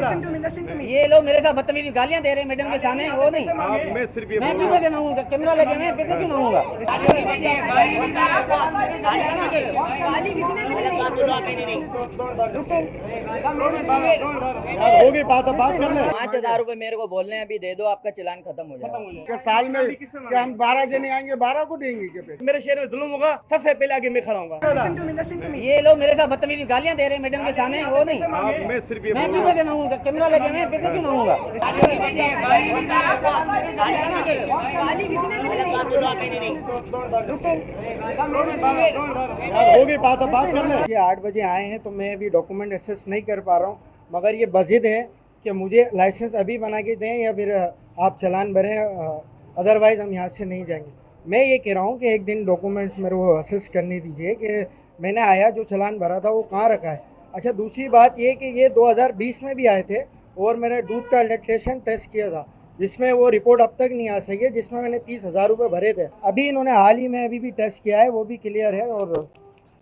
ये लोग मेरे साथ बदतमीजी गालियां दे रहे हैं मैडम के सामने, वो नहीं। मैं सिर्फ ये मैं क्यों पैसे मांगूंगा? कैमरा लगे मैं पैसे क्यों मांगूंगा? यार हो गई बात, अब बात कर ले। 5,000 रुपए मेरे को बोल रहे हैं अभी दे दो, आपका चालान खत्म हो जाएगा। क्या साल में क्या हम 12 जने आएंगे, 12 को देंगे क्या पैसे? मेरे शहर में जुल्म होगा, सबसे पहले आगे मैं खड़ा हूँ। ये लोग मेरे साथ बदतमीजी गालियां दे रहे हैं मैडम के सामने, वो नहीं। मैं सिर्फ ये मैं क्यों पैसे मांगूंगा? कैमरा लगे मैं पैसे क्यों मांगूंगा? यार हो गई बात, अब बात कर ले। ये 8 बजे आए हैं तो मैं अभी डॉक्यूमेंट एसेस नहीं कर पा रहा हूँ, मगर ये बजिद है कि मुझे लाइसेंस अभी बना के दें या फिर आप चालान भरें, अदरवाइज़ हम यहाँ से नहीं जाएंगे। मैं ये कह रहा हूँ कि एक दिन डॉक्यूमेंट्स मेरे को असेस करने दीजिए कि मैंने आया जो चालान भरा था वो कहाँ रखा है। अच्छा, दूसरी बात ये कि ये 2020 में भी आए थे और मैंने दूध का इलेक्ट्रेशन टेस्ट किया था, जिसमें वो रिपोर्ट अब तक नहीं आ सकी है, जिसमें मैंने 30,000 रुपये भरे थे। अभी इन्होंने हाल ही में अभी भी टेस्ट किया है, वो भी क्लियर है। और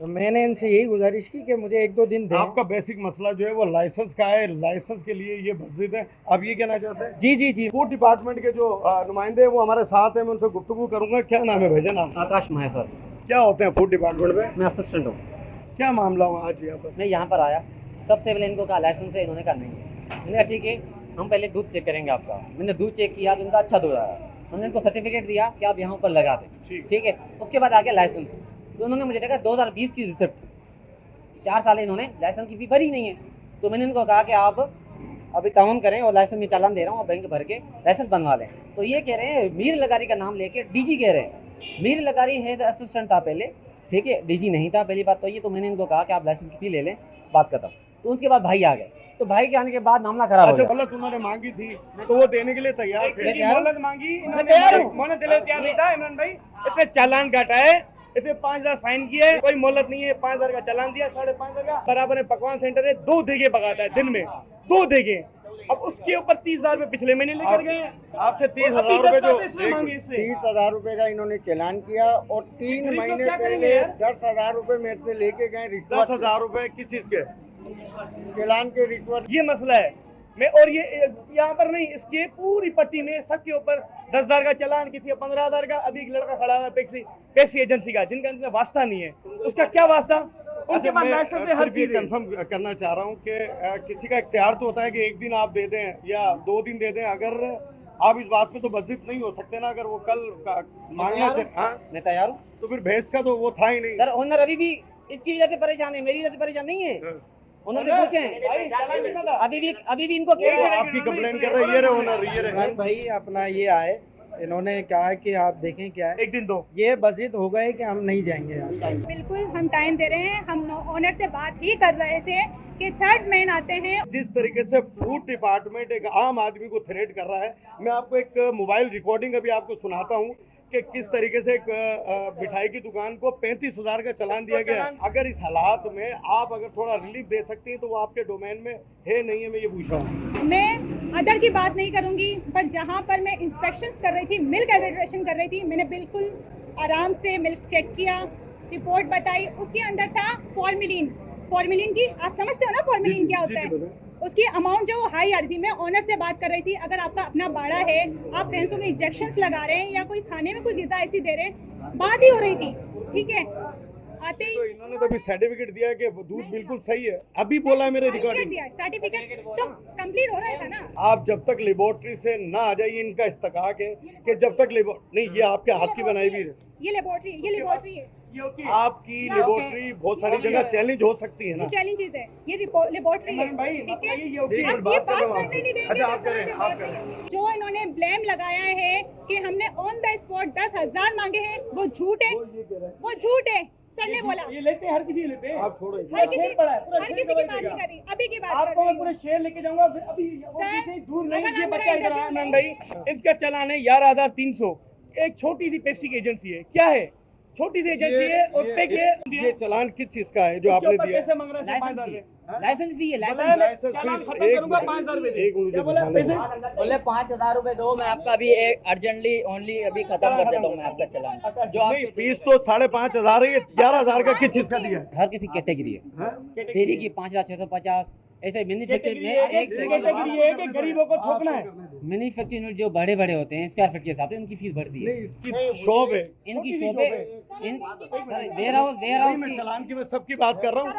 तो मैंने इनसे यही गुजारिश की कि मुझे 1-2 दिन दें। आपका बेसिक मसला जो है वो लाइसेंस का है, लाइसेंस के लिए ये मस्जिद है। आप ये कहना चाहते हैं? जी जी जी। फूड डिपार्टमेंट के जो नुमाइंदे हैं वो हमारे साथ हैं, मैं उनसे गुफ्तगू करूंगा। क्या नाम है भैया? नाम आकाश माहे सर, क्या होते हैं फूड डिपार्टमेंट में? मैं असिस्टेंट हूँ। क्या मामला हुआ आज यहाँ पर? मैं यहाँ पर आया, सबसे पहले इनको कहा लाइसेंस है, इन्होंने कहा नहीं है। मैंने कहा ठीक है, हम पहले दूध चेक करेंगे आपका। मैंने दूध चेक किया तो उनका अच्छा दूध आया। हमने इनको सर्टिफिकेट दिया कि आप यहाँ ऊपर लगा दें, ठीक है। उसके बाद आ गया लाइसेंस, तो उन्होंने मुझे देखा 2020 की रिसिप्ट, 4 साल इन्होंने लाइसेंस की फी भरी नहीं है। तो मैंने इनको कहा कि आप अभी ताउन करें और लाइसेंस में चालान दे रहा हूँ, आप बैंक भर के लाइसेंस बनवा लें। तो ये कह रहे हैं मीर लगारी का नाम लेके डीजी कह रहे हैं। मीर लगारी है असिस्टेंट था पहले, ठीक है, डीजी नहीं था। पहली बात तो ये, तो मैंने इनको कहा कि आप लाइसेंस की फी ले लें, बात खत्म। तो उसके बाद भाई आ गए, तो भाई के आने के बाद मामला खराब हो गया। गलत उन्होंने मांगी थी तो वो देने के लिए तैयार थे। मैं तैयार हूँ। मैं तैयार हूँ। मोहलत दिले तैयार नहीं था इमरान भाई। इससे चालान काटा है, इसे 5,000 फाइन किया है, कोई मोहलत नहीं है। 5,000 का चालान दिया, 5,500 का। बराबर में पकवान सेंटर है, 2 देगे पकाता है दिन में, 2 देगे। अब उसके ऊपर 30,000 रुपए पिछले महीने लेकर गए हैं। आपसे 30,000 रुपए जो 30,000 रुपए का इन्होंने चालान किया और 3 महीने पहले 10,000 रुपए मेरे से लेके गए रिश्वत। 10,000 रुपए किस चीज के? चालान के रिश्वत। ये मसला है। मैं और ये यहाँ पर नहीं, इसके पूरी पट्टी में सबके ऊपर 10,000 का चालान, किसी का 15,000 का। अभी एक लड़का खड़ा है पैसी एजेंसी का, जिनका इनका वास्ता नहीं है। उसका क्या वास्ता? उनके पास लाइसेंस है, हर चीज है। कंफर्म करना चाह रहा हूँ कि किसी का इख्तियार तो होता है कि एक दिन आप दे दें या 2 दिन दे दें। अगर आप इस बात में तो मस्जिद नहीं हो सकते ना, अगर वो कल मांगना चाहे। हाँ, मैं तैयार हूँ तो फिर भैंस का तो वो था ही नहीं। सर। ओनर अभी भी इसकी वजह से परेशान है, मेरी वजह से परेशान नहीं है। ओनर से पूछें, अभी भी इनको कह रहे हैं। आपकी कंप्लेन कर रहे हैं, ये रहे ओनर, ये रहे। इमरान भाई अपना ये आए, इन्होंने कहा कि आप देखें क्या है। एक दिन दो ये बजिद हो गए कि हम नहीं जाएंगे यहाँ से। बिल्कुल हम टाइम दे रहे हैं। हम ओनर से बात ही कर रहे थे कि 3rd मैन आते हैं। जिस तरीके से फूड डिपार्टमेंट एक आम आदमी को थ्रेट कर रहा है, मैं आपको एक मोबाइल रिकॉर्डिंग अभी आपको सुनाता हूँ कि किस तरीके से एक मिठाई की दुकान को 35,000 का चालान दिया गया। अगर इस हालात में आप अगर थोड़ा रिलीफ दे सकती हैं तो वो आपके डोमेन में है नहीं है, मैं ये पूछ रहा हूँ। मैं अदर की बात नहीं करूंगी, पर जहां पर मैं इंस्पेक्शंस कर रही थी, मिल्क एडल्ट्रेशन कर रही थी, मैंने बिल्कुल आराम से मिल्क चेक किया, रिपोर्ट बताई। उसके अंदर था फॉर्मेलिन की, आप समझते हो ना फॉर्मेलिन क्या होता है? उसकी अमाउंट जो हाई आ रही थी। मैं ओनर से बात कर रही थी, अगर आपका अपना बाड़ा है, आप भैंसों में इंजेक्शंस लगा रहे हैं या कोई खाने में कोई ग़िज़ा ऐसी दे रहे हैं, बात ही हो रही थी, ठीक है। आते ही तो इन्होंने तो अभी सर्टिफिकेट दिया कि दूध बिल्कुल सही है। अभी बोला है मेरे रिकॉर्डिंग। सर्टिफिकेट तो कंप्लीट हो रहा था ना। आप जब तक लेबोरेटरी से ना आ जाइए, इनका इस्तकाक है कि जब तक नहीं, ये आपके हाथ की बनाई भी है। ये लेबोरेटरी है। आपकी लेबोरेटरी बहुत सारी जगह चैलेंज हो सकती है ना। चैलेंजेस है, ये लेबोरेटरी है, ठीक है। आप ये बात करने नहीं देंगे। अच्छा, आप करें। जो इन्होंने ब्लेम लगाया है कि हमने ऑन द स्पॉट 10,000 मांगे हैं, वो झूठ है, वो झूठ है। सर ने बोला ये लेते हैं, हर किसी लेते हैं। आप छोड़ो, हर किसी पड़ा है, पूरा हर शेर किसी की कवर बात नहीं करेगा। कर रही, अभी की बात कर आपको रही मैं हूँ। पूरे शेयर लेके जाऊंगा, फिर अभी वो सर, किसी दूर नहीं। अगर ये आप बच्चा मेरा इधर आया इंटरव्यू इमरान भाई, इसका चालान है 11,300। एक छोटी सी पेप्सी की एजेंसी है, क्या है? छोटी सी एजेंसी है और पे किए ये चालान किस चीज का है जो आपने दिया? पैसे मांग रहे हैं 5,000 रुपए। लाइसेंस फी है, बोला, लाइसेंस चालान फीस खत्म करूंगा 5,000 रुपए दे। एक मिनट क्या बोला दिखाने पैसे? दो। बोले 5,000 रुपए दो, मैं आपका अभी अर्जेंटली ओनली अभी खत्म कर देता हूँ मैं आपका चालान। जो नहीं, आप फीस तो 5,500 है, ये 11,000 का किस चीज का दिया है? हर किसी कैटेगरी है, डेयरी की 5,650, ऐसे मैन्युफैक्चरिंग में एक से कैटेगरी है कि गरीबों को ठोकना है। मैन्युफैक्चरिंग यूनिट जो बड़े बड़े होते हैं स्क्वायर फीट के हिसाब से इनकी फीस बढ़ती है। नहीं, इसकी शॉप है। इनकी शॉप है, वेयर हाउस नहीं, मैं की चालान की, मैं सबकी बात कर रहा हूँ।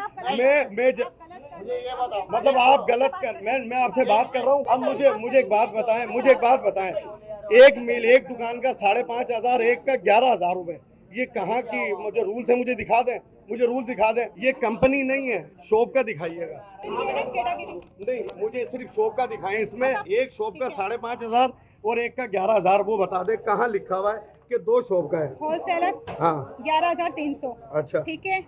मतलब आप गलत कर, मैं आपसे बात कर रहा हूँ। अब मुझे एक बात बताएं, एक मील एक दुकान का 5,500, एक का 11,000 रुपए, ये कहाँ की? मुझे रूल्स है, मुझे रूल दिखा दें। ये कंपनी नहीं है, शॉप का दिखाइएगा। नहीं, मुझे सिर्फ शॉप का दिखाएं। इसमें एक शॉप का 5,500 और एक का 11,000, वो बता दे कहाँ लिखा हुआ है कि 2 शॉप का है। होलसेलर हाँ, 11,300। अच्छा। ठीक है,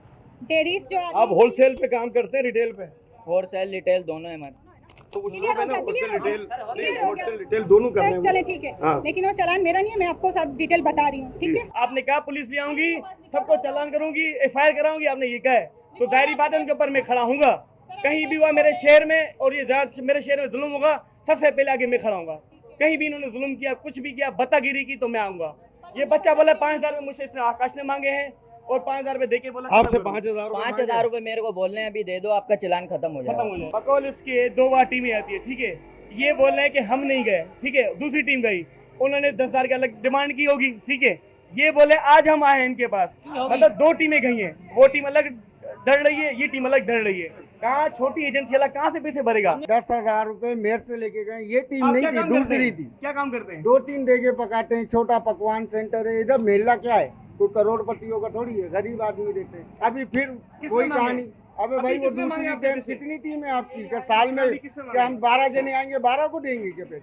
डेयरीज जो आप होलसेल पे काम करते हैं, रिटेल पे? होलसेल रिटेल दोनों है हमारे। तो वो क्लियर शॉप है ना, हो गया, होलसेल क्लियर रिटेल, हो नहीं गया। होलसेल रिटेल दोनों कर रहे सर हैं। चले ठीक है, हाँ। लेकिन वो चालान मेरा नहीं है, मैं आपको सब डिटेल बता रही हूँ। ठीक है, आपने कहा पुलिस ले आऊंगी, सबको चालान करूंगी, एफआईआर कराऊंगी, आपने ये कहा है, तो जाहिर बात है उनके ऊपर मैं खड़ा हूँगा। कहीं भी हुआ मेरे शहर में और ये जहाँ मेरे शहर में जुल्म होगा, सबसे पहले आगे मैं खड़ा हूँगा। कहीं भी इन्होंने जुल्म किया, कुछ भी किया, बतागिरी की, तो मैं आऊंगा। ये बच्चा बोला 5,000 रुपये मुझसे इसने आकाश ने मांगे हैं और 5,000 रुपये देके बोला आपसे 5,000 5,000 रुपए मेरे को बोल रहे हैं, अभी दे दो, आपका चालान खत्म हो खत्म जाएगा। हो जाए। बकौल इसके 2 बार टीमें आती है, ठीक है, ये बोल रहे हैं कि हम नहीं गए, ठीक है, दूसरी टीम गई, उन्होंने 10,000 की अलग डिमांड की होगी, ठीक है, ये बोले आज हम आए हैं इनके पास, मतलब 2 टीमें गई हैं, वो टीम अलग डर रही है, ये टीम अलग डर रही है। कहाँ छोटी एजेंसी वाला कहाँ से पैसे भरेगा? 10,000 रुपए मेरे से लेके गए। ये टीम आप नहीं क्या थी, काम करते दूसरी हैं? थी। क्या काम करते हैं? 2-3 देगे पकाते हैं, छोटा पकवान सेंटर है। इधर मेला क्या है, कोई करोड़पतियों का थोड़ी है, गरीब आदमी रहते हैं। अभी फिर किसने कोई मांगे? कहानी। अबे भाई, वो किसने मांगे दूसरी आपके टीम, पैसे? कितनी टीम है आपकी? क्या साल में अभी किसने क्या हम 12 जने आएंगे, 12 को देंगे क्या पैसे?